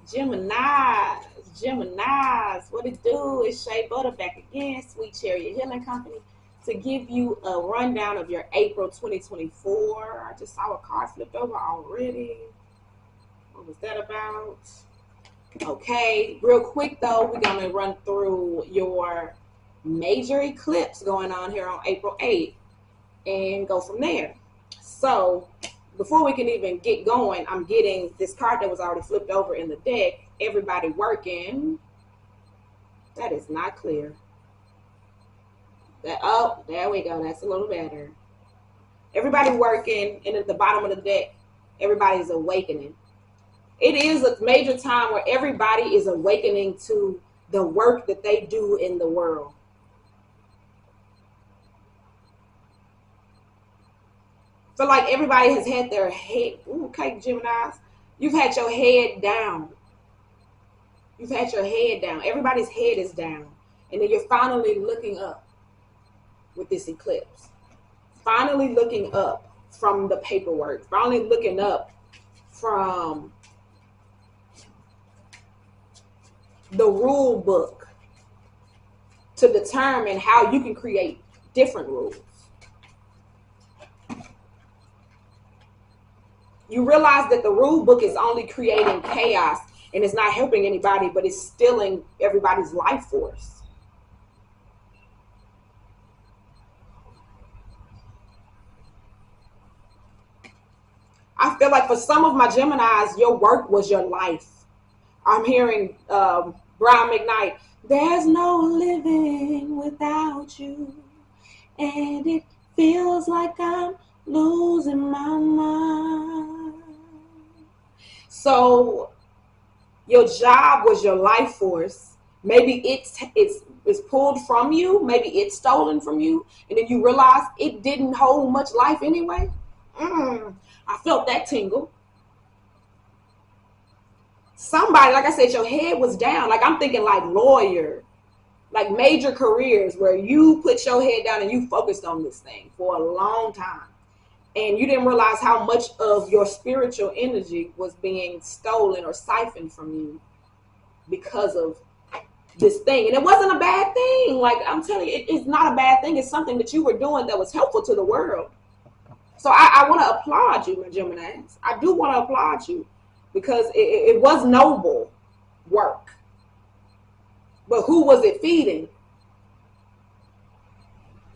Geminis, Geminis, what it do? It's Shea Butter back again, Sweet Chariot Healing Company, to give you a rundown of your April 2024. I just saw a card flipped over already. What was that about? Okay, real quick though, we're gonna run through your major eclipse going on here on April 8th and go from there. So before we can even get going, I'm getting this card that was already flipped over in the deck. Everybody working. That is not clear. Oh, there we go. That's a little better. Everybody working, and at the bottom of the deck, everybody's awakening. It is a major time where everybody is awakening to the work that they do in the world. So like everybody has had their head, okay, Geminis, you've had your head down. You've had your head down. Everybody's head is down. And then you're finally looking up with this eclipse. Finally looking up from the paperwork. Finally looking up from the rule book to determine how you can create different rules. You realize that the rule book is only creating chaos and it's not helping anybody, but it's stealing everybody's life force. I feel like for some of my Geminis, your work was your life. I'm hearing Brian McKnight, there's no living without you, and it feels like I'm losing my mind. So your job was your life force. Maybe it's pulled from you. Maybe it's stolen from you. And then you realize it didn't hold much life anyway. I felt that tingle. Somebody, like I said, your head was down. Like I'm thinking like lawyer, like major careers where you put your head down and you focused on this thing for a long time. And you didn't realize how much of your spiritual energy was being stolen or siphoned from you because of this thing. And it wasn't a bad thing. Like I'm telling you, it's not a bad thing. It's something that you were doing that was helpful to the world. So I want to applaud you, my Geminis. I do want to applaud you because it was noble work. But who was it feeding?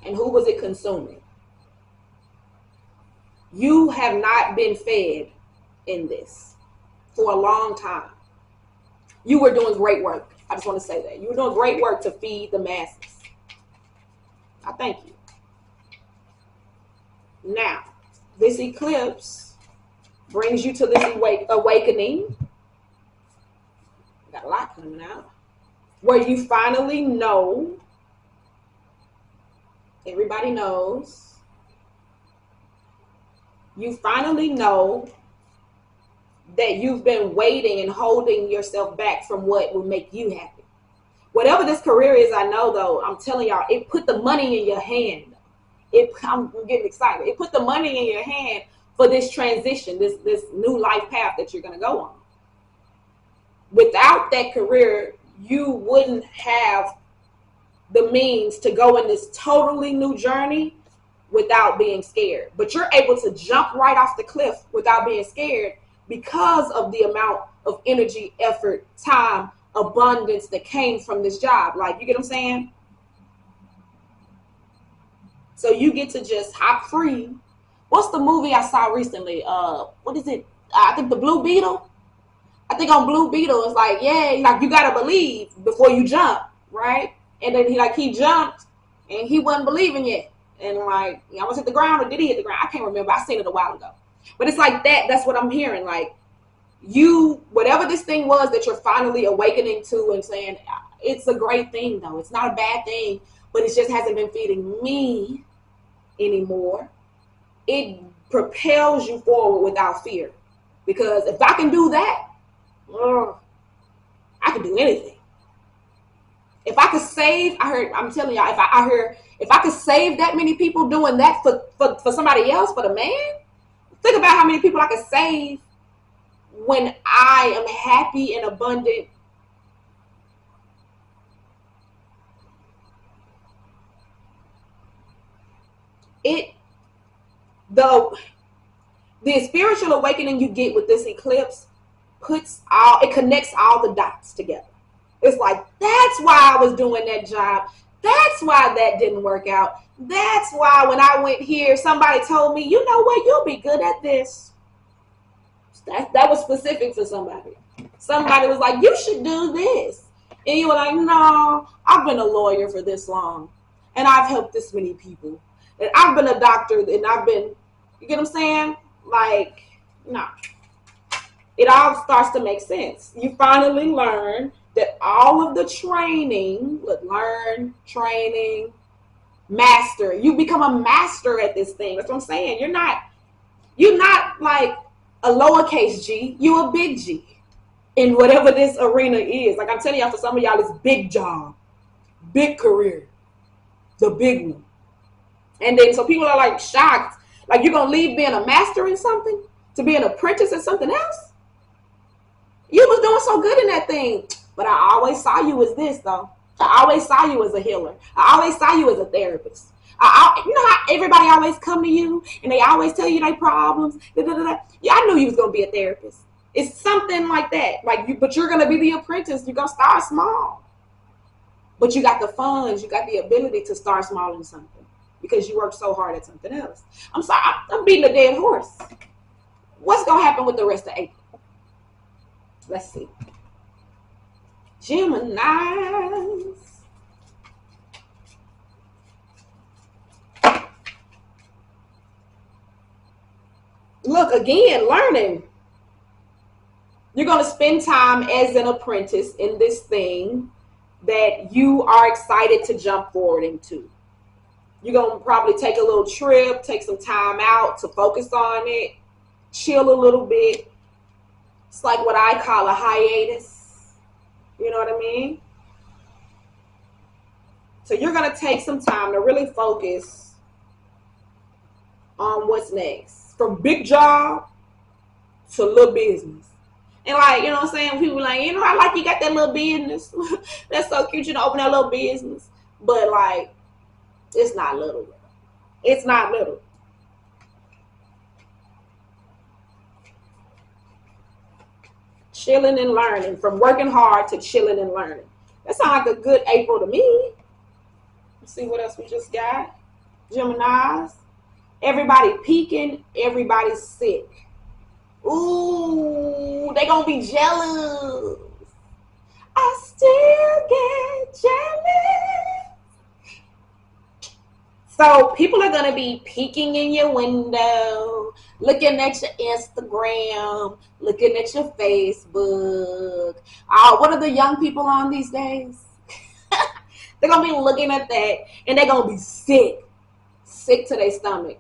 And who was it consuming? You have not been fed in this for a long time. You were doing great work. I just want to say that. You were doing great work to feed the masses. I thank you. Now, this eclipse brings you to this awakening. Got a lot coming out. Where you finally know, everybody knows, you finally know that you've been waiting and holding yourself back from what will make you happy. Whatever this career is, I know though, I'm telling y'all, it put the money in your hand. I'm getting excited. It put the money in your hand for this transition, this new life path that you're going to go on. Without that career, you wouldn't have the means to go in this totally new journey without being scared. But you're able to jump right off the cliff without being scared because of the amount of energy, effort, time, abundance that came from this job. Like, you get what I'm saying? So you get to just hop free. What's the movie I saw recently? What is it? I think the Blue Beetle. I think on Blue Beetle, it's like, yeah, like you gotta believe before you jump, right? And then he jumped and he wasn't believing yet. And like, I was hit the ground, or did he hit the ground? I can't remember. I seen it a while ago. But it's like that. That's what I'm hearing. Like you, whatever this thing was that you're finally awakening to and saying, it's a great thing though. It's not a bad thing, but it just hasn't been feeding me anymore. It propels you forward without fear. Because if I can do that, I can do anything. If I could save, I'm telling y'all, if I could save that many people doing that for somebody else, for the man, think about how many people I could save when I am happy and abundant, the spiritual awakening you get with this eclipse connects all the dots together. It's like, that's why I was doing that job. That's why that didn't work out. That's why when I went here, somebody told me, you know what, you'll be good at this. That was specific for somebody. Somebody was like, you should do this. And you were like, no, I've been a lawyer for this long. And I've helped this many people. And I've been a doctor, and I've been, you get what I'm saying? Like, no. It all starts to make sense. You finally learn that all of the training, master. You become a master at this thing. That's what I'm saying. You're not like a lowercase g. You're a big G in whatever this arena is. Like I'm telling y'all, for some of y'all, it's big job, big career, the big one. And then so people are like shocked. Like, you're going to leave being a master in something to be an apprentice in something else? You was doing so good in that thing. But I always saw you as this, though. I always saw you as a healer. I always saw you as a therapist. You know how everybody always come to you and they always tell you their problems? Yeah, I knew you was going to be a therapist. It's something like that. But you're going to be the apprentice. You're going to start small. But you got the funds. You got the ability to start small in something because you work so hard at something else. I'm sorry. I'm beating a dead horse. What's going to happen with the rest of April? Let's see. Geminis. Look, again, learning. You're going to spend time as an apprentice in this thing that you are excited to jump forward into. You're going to probably take a little trip, take some time out to focus on it, chill a little bit. It's like what I call a hiatus. You know what I mean? So you're going to take some time to really focus on what's next. From big job to little business. And like, you know what I'm saying? People like, you know, I like you got that little business. That's so cute, you know, open that little business. But like, it's not little. It's not little. Chilling and learning. From working hard to chilling and learning. That sounds like a good April to me. Let's see what else we just got. Geminis. Everybody peaking. Everybody's sick. Ooh, they gonna be jealous. I still get jealous. So people are gonna be peeking in your window, looking at your Instagram, looking at your Facebook. What are the young people on these days? They're gonna be looking at that, and they're gonna be sick to their stomach.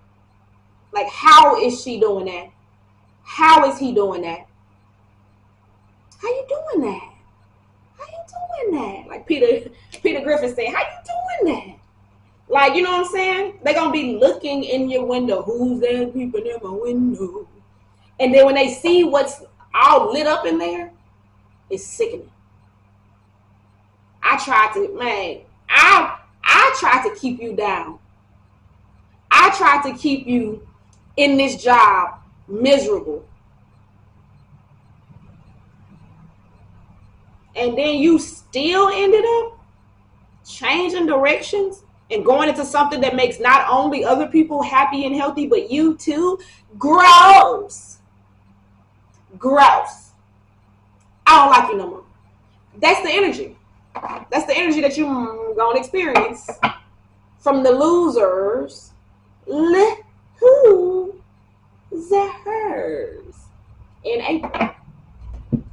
Like, how is she doing that? How is he doing that? How you doing that? How you doing that? Like Peter Griffin said, how you doing that? Like, you know what I'm saying? They're going to be looking in your window. Who's that peeping in my window? And then when they see what's all lit up in there, it's sickening. I tried to keep you down. I tried to keep you in this job miserable. And then you still ended up changing directions and going into something that makes not only other people happy and healthy, but you too. Gross. Gross. I don't like you no more. That's the energy. That's the energy that you're going to experience from the losers. Who hers in April.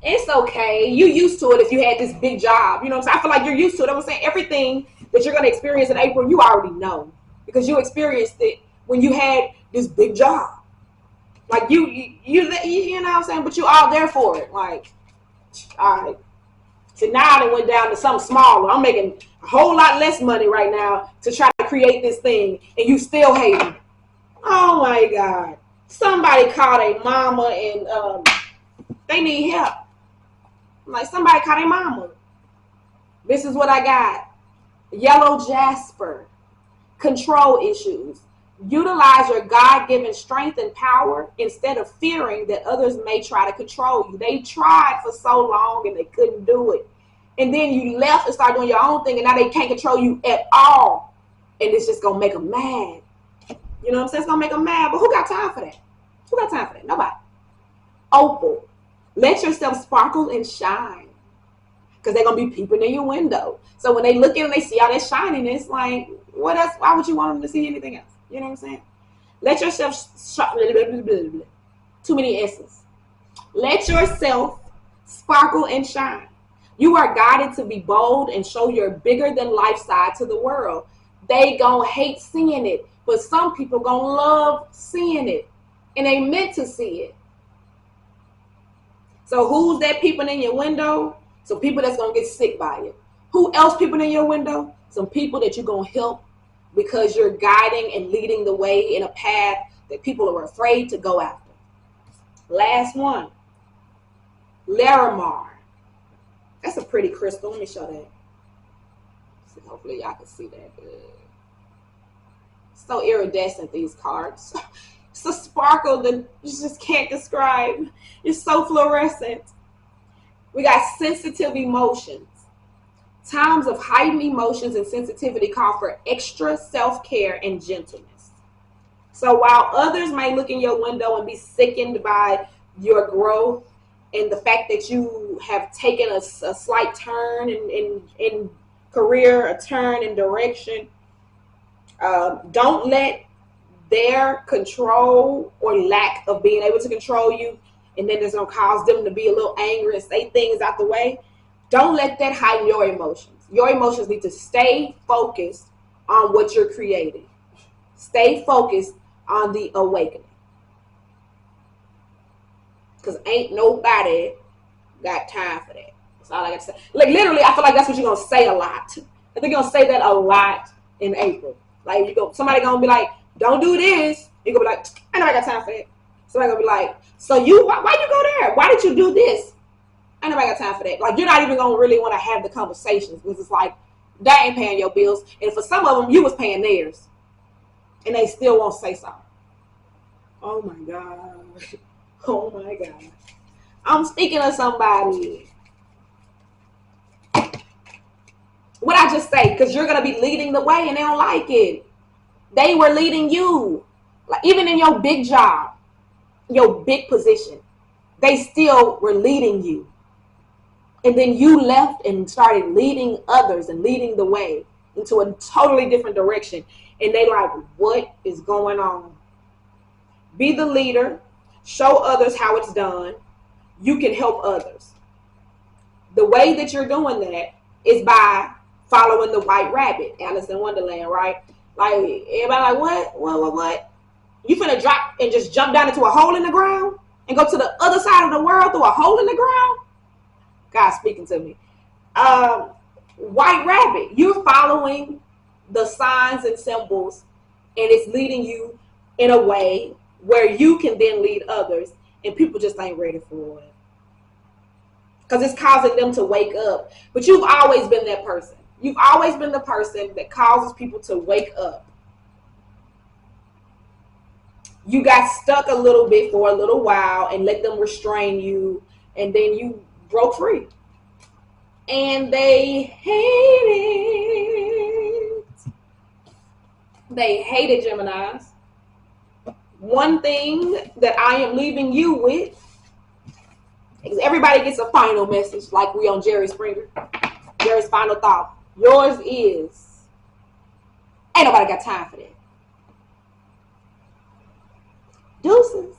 It's okay. You used to it if you had this big job. You know what I'm saying? I feel like you're used to it. I'm saying everything that you're going to experience in April, you already know. Because you experienced it when you had this big job. Like, you know what I'm saying? But you all there for it. Like, all right. So now they went down to something smaller. I'm making a whole lot less money right now to try to create this thing. And you still hate me. Oh, my God. Somebody called a mama and They need help. I'm like, somebody call their mama. This is what I got. Yellow Jasper. Control issues. Utilize your God-given strength and power instead of fearing that others may try to control you. They tried for so long and they couldn't do it. And then you left and started doing your own thing, and now they can't control you at all. And it's just going to make them mad. You know what I'm saying? It's going to make them mad. But who got time for that? Who got time for that? Nobody. Opal. Let yourself sparkle and shine. Because they're going to be peeping in your window. So when they look in and they see all that shininess, like, what else? Why would you want them to see anything else? You know what I'm saying? Let yourself too many S's. Let yourself sparkle and shine. You are guided to be bold and show your bigger than life side to the world. They gonna hate seeing it, but some people gonna love seeing it, and they meant to see it. So who's that peeping in your window? Some people that's gonna get sick by it. Who else peeping in your window? Some people that you're gonna help because you're guiding and leading the way in a path that people are afraid to go after. Last one, Larimar. That's a pretty crystal. Let me show that. So hopefully y'all can see that good. So iridescent, these cards. It's a sparkle that you just can't describe. It's so fluorescent. We got sensitive emotions. Times of heightened emotions and sensitivity call for extra self-care and gentleness. So while others may look in your window and be sickened by your growth and the fact that you have taken a slight turn in career, a turn in direction, don't let their control or lack of being able to control you, and then it's going to cause them to be a little angry and say things out the way. Don't let that heighten your emotions. Your emotions need to stay focused on what you're creating. Stay focused on the awakening. Because ain't nobody got time for that. That's all I got to say. Like, literally, I feel like that's what you're going to say a lot. I think you're going to say that a lot in April. Like, somebody going to be like, don't do this. You're going to be like, I know I got time for that. Somebody going to be like, so why you go there? Why did you do this? I nobody got time for that. Like, you're not even going to really want to have the conversations because it's like, they ain't paying your bills. And for some of them, you was paying theirs. And they still won't say something. Oh, my God. Oh, my God. I'm speaking of somebody. What I just say? Because you're going to be leading the way and they don't like it. They were leading you. Like, even in your big job, your big position, they still were leading you. And then you left and started leading others and leading the way into a totally different direction. And they like, what is going on? Be the leader. Show others how it's done. You can help others. The way that you're doing that is by following the white rabbit, Alice in Wonderland, right? Like, everybody like, what? You finna drop and just jump down into a hole in the ground and go to the other side of the world through a hole in the ground? God speaking to me. White rabbit, you're following the signs and symbols, and it's leading you in a way where you can then lead others, and people just ain't ready for it. Because it's causing them to wake up. But you've always been that person. You've always been the person that causes people to wake up. You got stuck a little bit for a little while and let them restrain you, and then you broke free. And they hate it. They hated Geminis. One thing that I am leaving you with is everybody gets a final message, like we on Jerry Springer. Jerry's final thought. Yours is, ain't nobody got time for that. Deuces.